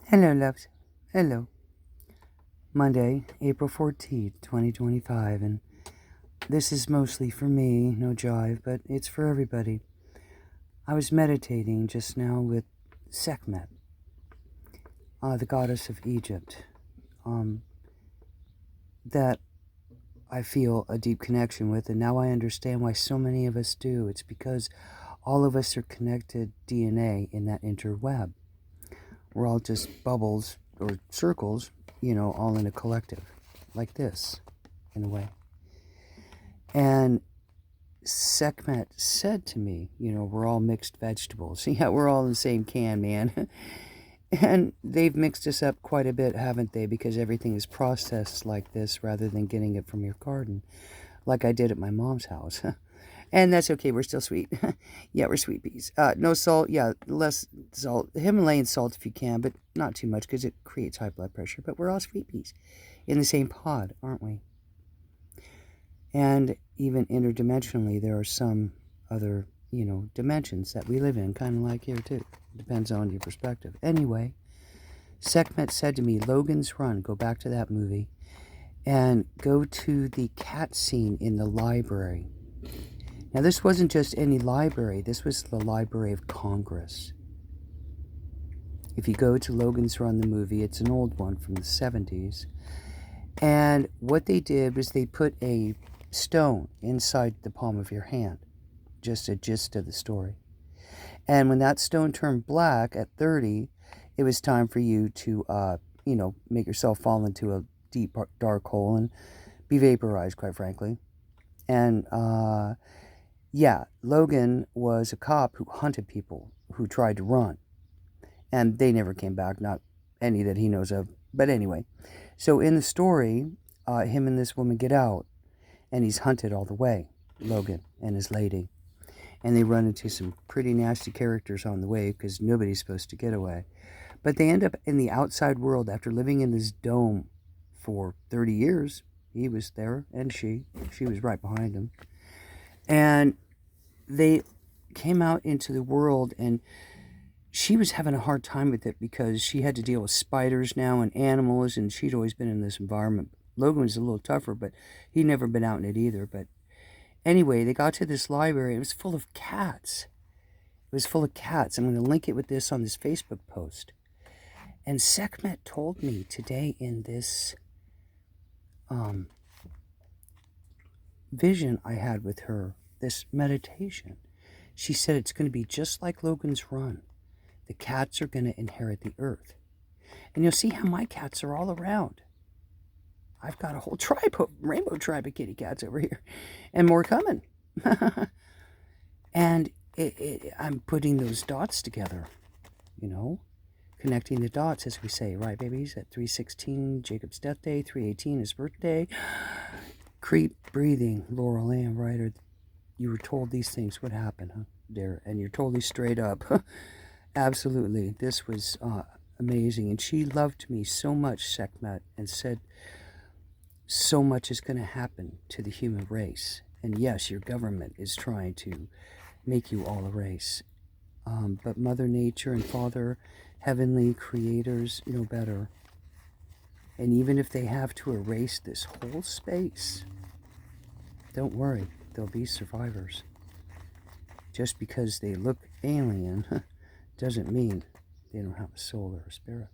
Hello, loves. Hello. Monday, April 14th, 2025. And this is mostly for me, no jive, but it's for everybody. I was meditating just now with Sekhmet, the goddess of Egypt, that I feel a deep connection with. And now I understand why so many of us do. It's because all of us are connected DNA in that interweb. We're all just bubbles or circles, all in a collective, like this, in a way. And Sekhmet said to me, we're all mixed vegetables. Yeah, we're all in the same can, man. And they've mixed us up quite a bit, haven't they? Because everything is processed like this rather than getting it from your garden, like I did at my mom's house. And that's okay, we're still sweet. Yeah, we're sweet peas. No salt, yeah, less salt. Himalayan salt if you can, but not too much because it creates high blood pressure. But we're all sweet peas in the same pod, aren't we? And even interdimensionally, there are some other, dimensions that we live in, kind of like here too. Depends on your perspective. Anyway, Sekhmet said to me, Logan's Run, go back to that movie, and go to the cat scene in the library. Now, this wasn't just any library. This was the Library of Congress. If you go to Logan's Run, the movie, it's an old one from the 70s. And what they did was they put a stone inside the palm of your hand. Just a gist of the story. And when that stone turned black at 30, it was time for you to, make yourself fall into a deep, dark hole and be vaporized, quite frankly. And, Logan was a cop who hunted people who tried to run. And they never came back, not any that he knows of. But anyway, so in the story, him and this woman get out, and he's hunted all the way, Logan and his lady. And they run into some pretty nasty characters on the way because nobody's supposed to get away. But they end up in the outside world after living in this dome for 30 years. He was there, and she was right behind him. And they came out into the world, and she was having a hard time with it because she had to deal with spiders now and animals, and she'd always been in this environment. Logan was a little tougher, but he'd never been out in it either. But anyway, they got to this library. It was full of cats. It was full of cats. I'm going to link it with this on this Facebook post. And Sekhmet told me today in this vision I had with her, this meditation, she said it's going to be just like Logan's Run. The cats are going to inherit the earth. And you'll see how my cats are all around. I've got a whole rainbow tribe of kitty cats over here. And more coming. And I'm putting those dots together, connecting the dots, as we say, right, babies? At 3:16, Jacob's death day, 3:18, his birthday. Creep breathing, Laurel Ann Ryder. You were told these things would happen, huh, dear? And you're totally straight up. Absolutely. This was amazing. And she loved me so much, Sekhmet, and said so much is going to happen to the human race. And yes, your government is trying to make you all a race. But Mother Nature and Father, heavenly creators, know better. And even if they have to erase this whole space, don't worry, there'll be survivors. Just because they look alien doesn't mean they don't have a soul or a spirit.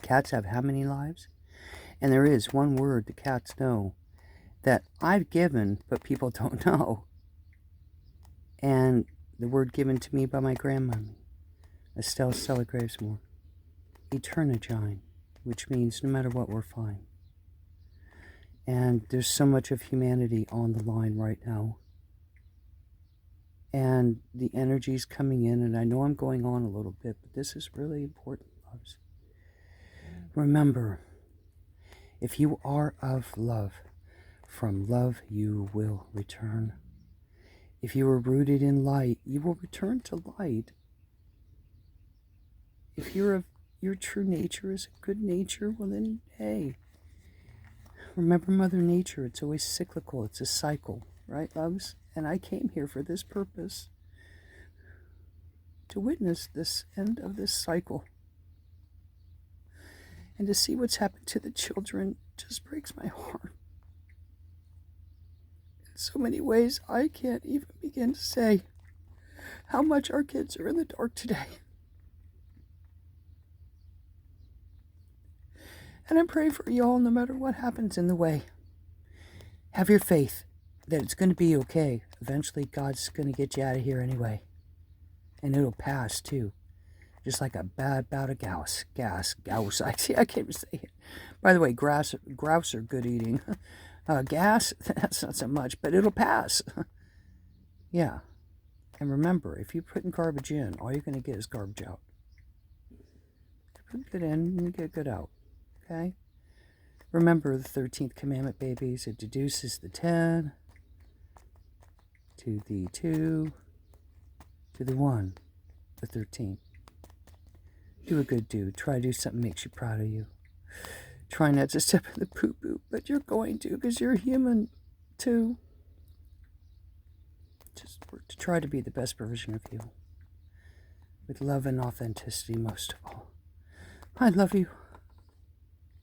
Cats have how many lives? And there is one word the cats know that I've given, but people don't know. And the word given to me by my grandmother, Estelle Stella Gravesmore, Eternigine, which means no matter what, we're fine. And there's so much of humanity on the line right now. And the energy's coming in, and I know I'm going on a little bit, but this is really important, loves. Remember, if you are of love, from love you will return. If you are rooted in light, you will return to light. If your true nature is a good nature, well then, hey, remember Mother Nature. It's always cyclical. It's a cycle, right, loves? And I came here for this purpose, to witness this end of this cycle. And to see what's happened to the children just breaks my heart. In so many ways, I can't even begin to say how much our kids are in the dark today. And I'm praying for y'all no matter what happens in the way. Have your faith that it's going to be okay. Eventually, God's going to get you out of here anyway. And it'll pass, too. Just like a bad bout of grouse. I can't even say it. By the way, grouse are good eating. Gas, that's not so much, but it'll pass. Yeah. And remember, if you put garbage in, all you're going to get is garbage out. Put good in, you get good out. Okay? Remember the 13th commandment, babies. It deduces the 10 to the 2 to the 1, the 13. Do a good do. Try to do something that makes you proud of you. Try not to step in the poo-poo, but you're going to because you're human too. Just work to try to be the best version of you. With love and authenticity most of all. I love you.